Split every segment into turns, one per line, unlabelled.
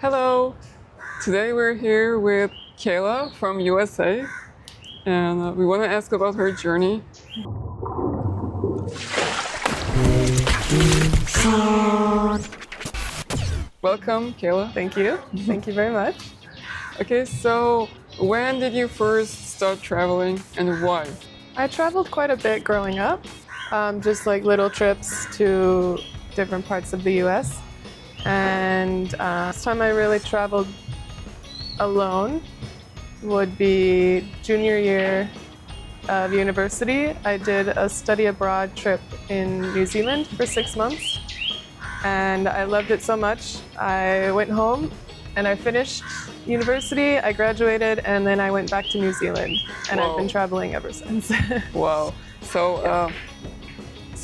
Hello! Today we're here with Kayla from USA and we want to ask about her journey. Welcome, Kayla.
Thank you. Thank you very much.
Okay, so when did you first start traveling and why?
I traveled quite a bit growing up, just like little trips to different parts of the US. And last time I really traveled alone would be junior year of university. I did a study abroad trip in New Zealand for 6 months. And I loved it so much. I went home and I finished university, I graduated, and then I went back to New Zealand. And
Whoa.
I've been traveling ever since.
Wow. So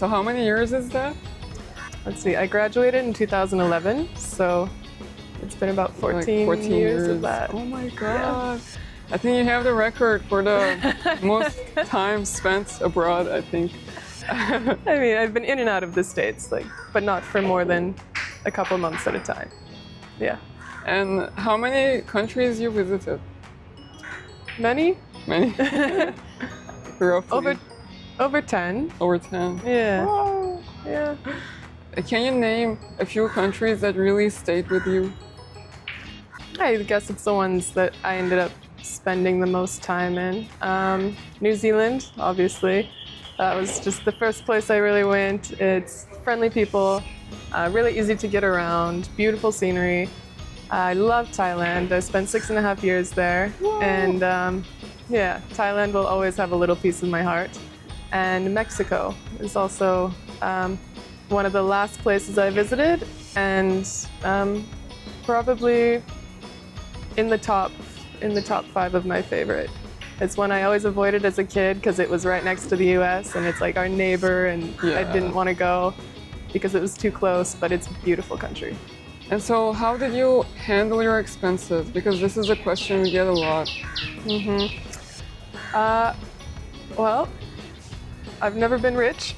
how many years is that?
Let's see, I graduated in 2011, so it's been about 14 years of that.
Oh my God. Yeah. I think you have the record for the most time spent abroad, I think.
I mean, I've been in and out of the States, but not for more than a couple months at a time. Yeah.
And how many countries you visited?
Many?
Many? Roughly.
Over 10.
Over 10?
Yeah.
Wow.
Yeah.
Can you name a few countries that really stayed with you?
I guess it's the ones that I ended up spending the most time in. New Zealand, obviously. That was just the first place I really went. It's friendly people, really easy to get around, beautiful scenery. I love Thailand. I spent 6.5 years there.
Whoa.
And yeah, Thailand will always have a little piece of my heart. And Mexico is also one of the last places I visited, and probably in the top 5 of my favorite. It's one I always avoided as a kid because it was right next to the US and it's like our neighbor, and I didn't want to go because it was too close, but it's a beautiful country.
And so how did you handle your expenses? Because this is a question we get a lot.
Well, I've never been rich.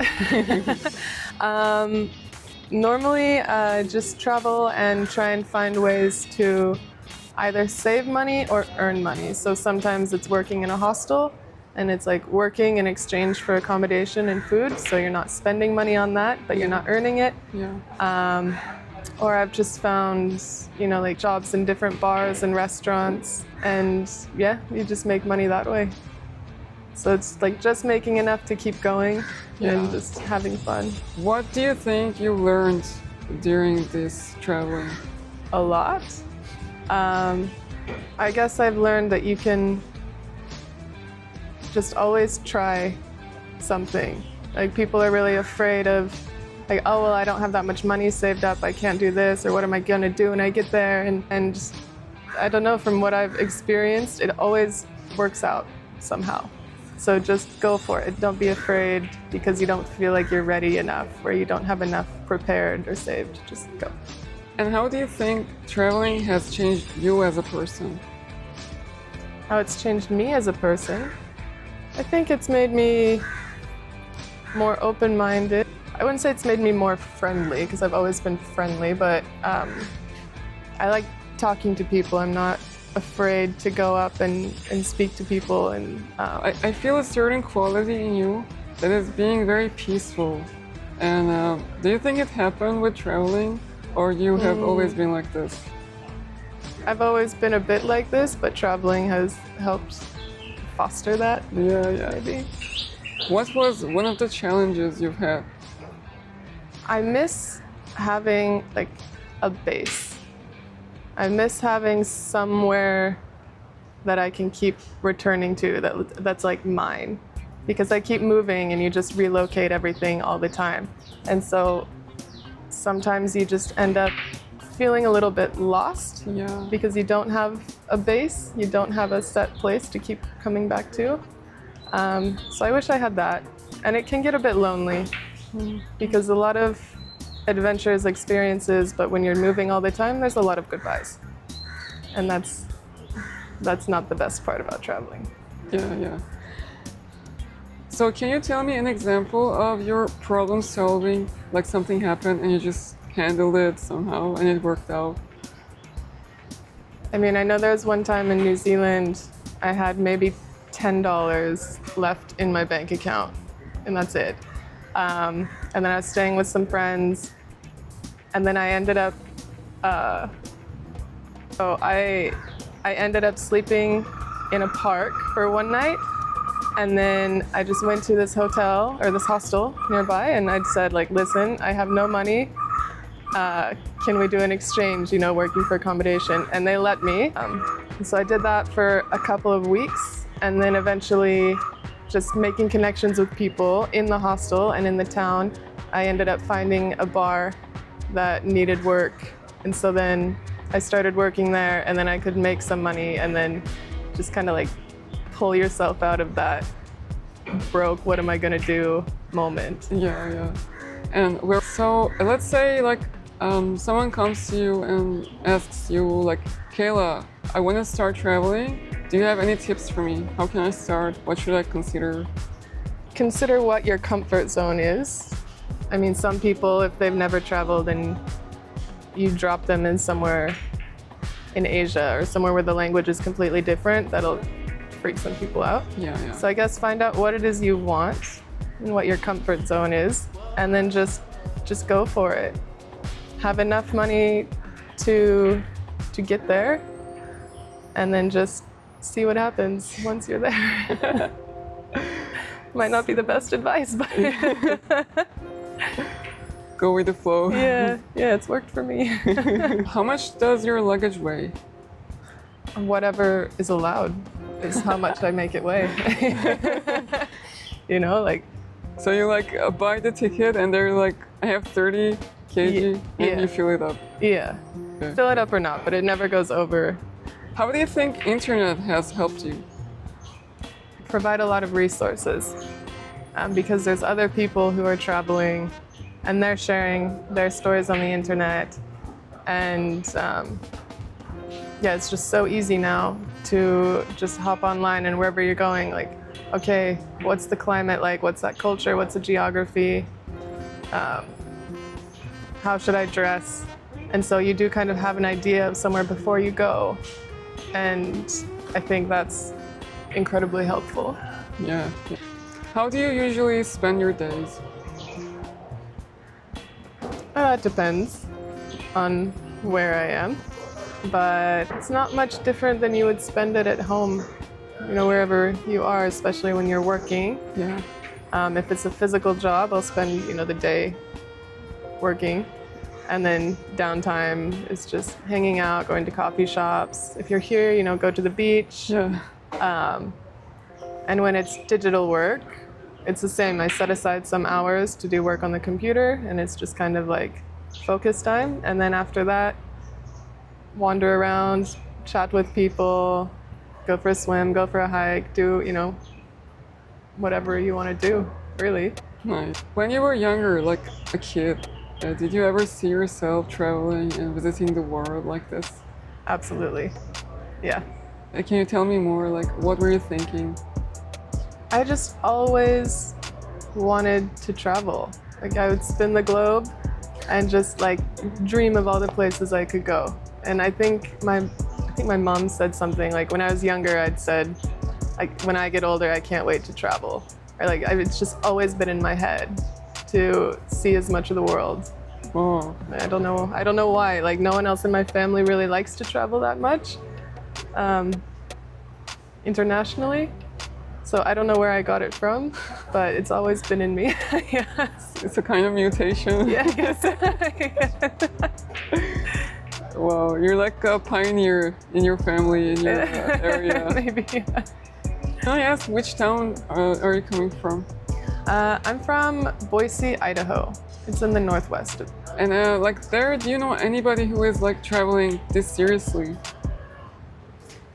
Normally, just travel and try and find ways to either save money or earn money. So sometimes it's working in a hostel and it's like working in exchange for accommodation and food. So you're not spending money on that, but you're not earning it.
Yeah.
Or I've just found, like jobs in different bars and restaurants, and yeah, you just make money that way. So it's like just making enough to keep going and just having fun.
What do you think you learned during this traveling?
A lot. I guess I've learned that you can just always try something. Like people are really afraid of like, oh, well, I don't have that much money saved up, I can't do this, or what am I gonna do when I get there? And just, I don't know, from what I've experienced, it always works out somehow. So just go for it. Don't be afraid because you don't feel like you're ready enough or you don't have enough prepared or saved. Just go.
And how do you think traveling has changed you as a person?
How it's changed me as a person? I think it's made me more open-minded. I wouldn't say it's made me more friendly because I've always been friendly, but I like talking to people. I'm not afraid to go up and speak to people. And
I feel a certain quality in you that is being very peaceful. And do you think it happened with traveling, or you have always been like this?
I've always been a bit like this, but traveling has helped foster that.
Yeah.
Maybe.
What was one of the challenges you've had?
I miss having like a base. I miss having somewhere that I can keep returning to that's like mine, because I keep moving and you just relocate everything all the time. And so sometimes you just end up feeling a little bit lost because you don't have a base, you don't have a set place to keep coming back to. So I wish I had that. And it can get a bit lonely because a lot of adventures, experiences, but when you're moving all the time, there's a lot of goodbyes. And that's not the best part about traveling.
Yeah. So can you tell me an example of your problem solving, like something happened and you just handled it somehow and it worked out?
I mean, I know there was one time in New Zealand, I had maybe $10 left in my bank account, and that's it. And then I was staying with some friends, and then I ended up, I ended up sleeping in a park for one night, and then I just went to this hotel or this hostel nearby, and I'd said like, listen, I have no money. Can we do an exchange, working for accommodation? And they let me. So I did that for a couple of weeks, and then eventually just making connections with people in the hostel and in the town, I ended up finding a bar that needed work. And so then I started working there, and then I could make some money, and then just kind of like pull yourself out of that broke, what am I gonna do moment.
Yeah. And so let's say like someone comes to you and asks you like, Kayla, I want to start traveling. Do you have any tips for me? How can I start? What should I consider?
Consider what your comfort zone is. I mean, some people, if they've never traveled and you drop them in somewhere in Asia or somewhere where the language is completely different, that'll freak some people out.
Yeah.
So I guess find out what it is you want and what your comfort zone is, and then just go for it. Have enough money to get there, and then just see what happens once you're there. Might not be the best advice, but
Go with the flow.
yeah, it's worked for me.
How much does your luggage weigh?
Whatever is allowed is how much I make it weigh. Like.
So you like buy the ticket and they're like, I have 30 kg, and you fill it up.
Yeah.
Okay.
Fill it up or not, but it never goes over.
How do you think internet has helped you?
Provide a lot of resources, because there's other people who are traveling and they're sharing their stories on the internet, and it's just so easy now to just hop online, and wherever you're going, like, okay, what's the climate like? What's that culture? What's the geography? How should I dress? And so you do kind of have an idea of somewhere before you go. And I think that's incredibly helpful.
Yeah. How do you usually spend your days?
It depends on where I am, but it's not much different than you would spend it at home, wherever you are, especially when you're working.
Yeah.
If it's a physical job, I'll spend, the day working, and then downtime is just hanging out, going to coffee shops. If you're here, go to the beach.
Yeah.
And when it's digital work, it's the same. I set aside some hours to do work on the computer, and it's just kind of like focus time. And then after that, wander around, chat with people, go for a swim, go for a hike, do, whatever you want to do, really.
Nice. When you were younger, like a kid, did you ever see yourself traveling and visiting the world like this?
Absolutely. Yeah.
Can you tell me more? Like, what were you thinking?
I just always wanted to travel. Like, I would spin the globe and just like dream of all the places I could go. And I think my mom said something like, when I was younger, I'd said, like, when I get older, I can't wait to travel. Or like, it's just always been in my head to see as much of the world.
Oh.
I don't know why. Like, no one else in my family really likes to travel that much, internationally. So I don't know where I got it from, but it's always been in me. Yes.
It's a kind of mutation.
Yeah, I guess.
Wow, you're like a pioneer in your family, in your area.
Maybe. Yeah.
Can I ask which town are you coming from?
I'm from Boise, Idaho. It's in the northwest.
And like there, do you know anybody who is like traveling this seriously?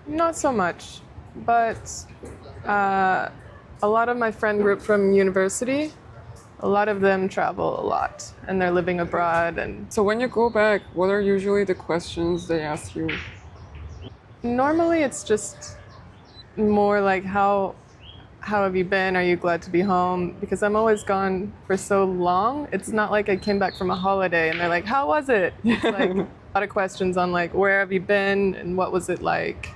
Not so much, but a lot of my friend group from university, a lot of them travel a lot, and they're living abroad. And
So when you go back, what are usually the questions they ask you?
normally it's just more like, how have you been? Are you glad to be home? Because I'm always gone for so long. It's not like I came back from a holiday and they're like, how was it? It's like, A lot of questions on like, where have you been and what was it like?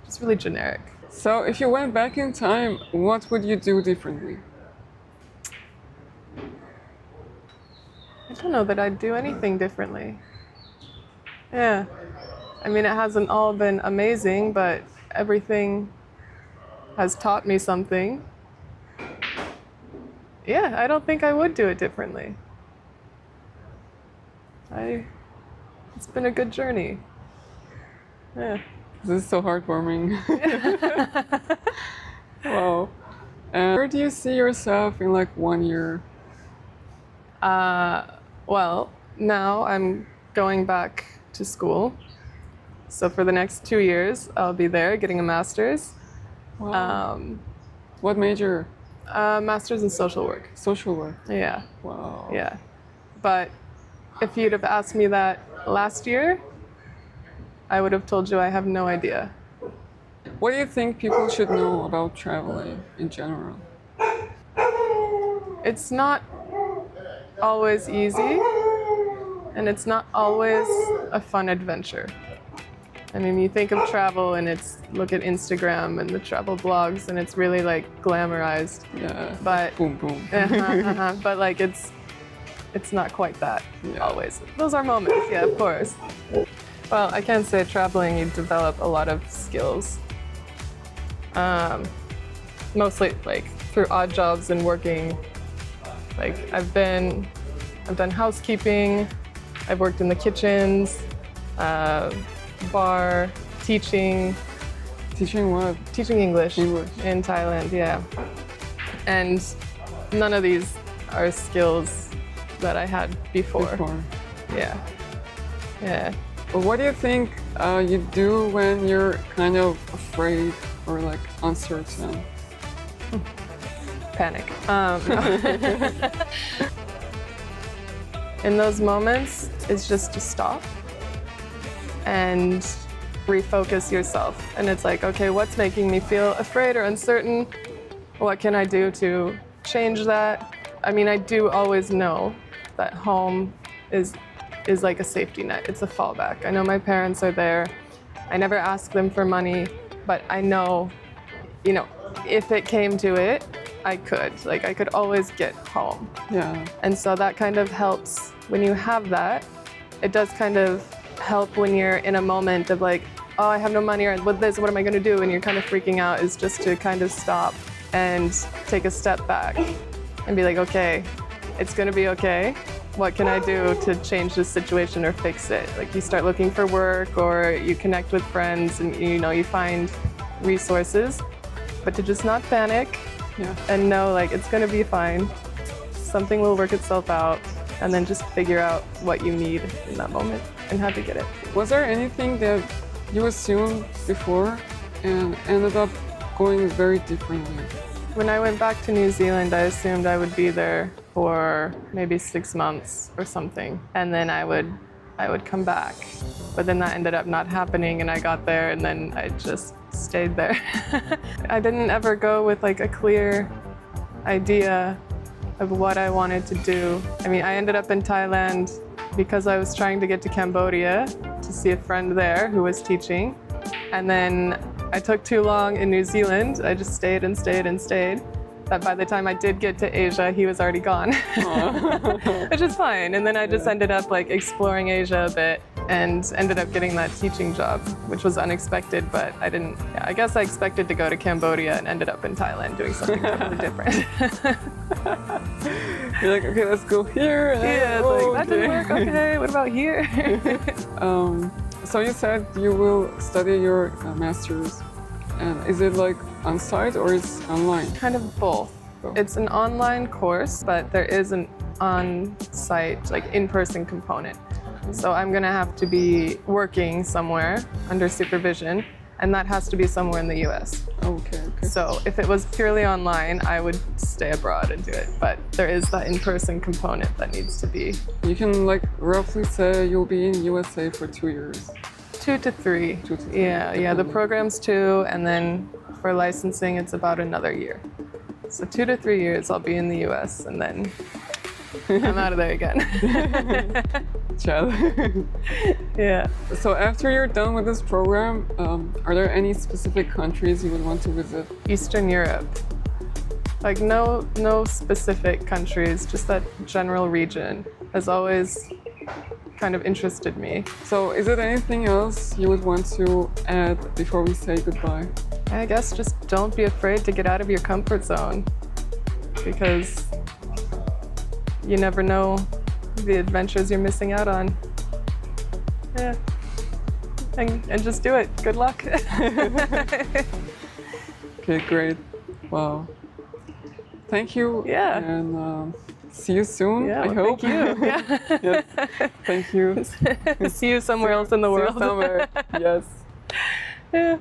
Just really generic.
So if you went back in time, what would you do differently?
I don't know that I'd do anything differently. Yeah. I mean, it hasn't all been amazing, but everything has taught me something. Yeah, I don't think I would do it differently. It's been a good journey. Yeah.
This is so heartwarming. Wow. And where do you see yourself in like 1 year?
Well, now I'm going back to school. So for the next 2 years, I'll be there getting a master's.
Wow. What major?
Master's in social work.
Social work.
Yeah.
Wow.
Yeah. But if you'd have asked me that last year, I would have told you I have no idea.
What do you think people should know about traveling in general?
It's not always easy, and it's not always a fun adventure. I mean, you think of travel and it's look at Instagram and the travel blogs and it's really like glamorized.
Yeah.
But
Boom, boom.
but like it's not quite that
Yeah.
always. Those are moments, yeah, of course. Well, I can say traveling, you develop a lot of skills. Mostly like through odd jobs and working. Like I've done housekeeping, I've worked in the kitchens, bar, teaching.
Teaching what?
Teaching English.
English.
In Thailand, yeah. And none of these are skills that I had before. Yeah. Yeah.
Well, what do you think you do when you're kind of afraid or like uncertain?
Panic. In those moments, it's just to stop and refocus yourself. And it's like, okay, what's making me feel afraid or uncertain? What can I do to change that? I mean, I do always know that home is like a safety net. It's a fallback. I know my parents are there. I never ask them for money, but I know, if it came to it, I could always get home.
Yeah.
And so that kind of helps when you have that. It does kind of help when you're in a moment of like, oh, I have no money, or with this, what am I going to do? And you're kind of freaking out, is just to kind of stop and take a step back and be like, okay, it's going to be okay. What can I do to change this situation or fix it? Like you start looking for work or you connect with friends and you find resources, but to just not panic.
Yeah.
And know like it's gonna be fine. Something will work itself out, and then just figure out what you need in that moment and how to get it.
Was there anything that you assumed before and ended up going very differently?
When I went back to New Zealand, I assumed I would be there for maybe 6 months or something, and then I would come back. But then that ended up not happening, and I got there and then I just stayed there. I didn't ever go with like a clear idea of what I wanted to do. I mean, I ended up in Thailand because I was trying to get to Cambodia to see a friend there who was teaching. And then I took too long in New Zealand. I just stayed and stayed and stayed. That by the time I did get to Asia, he was already gone, which is fine. And then I just ended up like exploring Asia a bit and ended up getting that teaching job, which was unexpected, but I guess I expected to go to Cambodia and ended up in Thailand doing something totally different.
You're like, okay, let's go here.
Yeah, it's like, that didn't work, okay, what about here?
So you said you will study your master's, and is it like on site or is online?
Kind of both. It's an online course, but there is an on-site, like in-person component. So I'm gonna have to be working somewhere under supervision, and that has to be somewhere in the US.
Okay.
So if it was purely online, I would stay abroad and do it. But there is that in-person component that needs to be.
You can like roughly say you'll be in USA for 2 years.
2 to 3.
2 to 3.
Yeah, the program's 2, and then for licensing, it's about another year. So 2 to 3 years I'll be in the US, and then I'm out of there again.
Chad.
Yeah.
So after you're done with this program, are there any specific countries you would want to visit?
Eastern Europe. Like no specific countries, just that general region has always kind of interested me.
So is it anything else you would want to add before we say goodbye?
I guess just don't be afraid to get out of your comfort zone, because you never know the adventures you're missing out on. Yeah. And just do it. Good luck.
Okay, great. Wow. Thank you.
Yeah.
And see you soon,
Yeah,
I
well,
hope.
thank you. Yeah.
Yes. Thank you.
See you somewhere else in the
See you
world.
somewhere. Yes.
Yeah.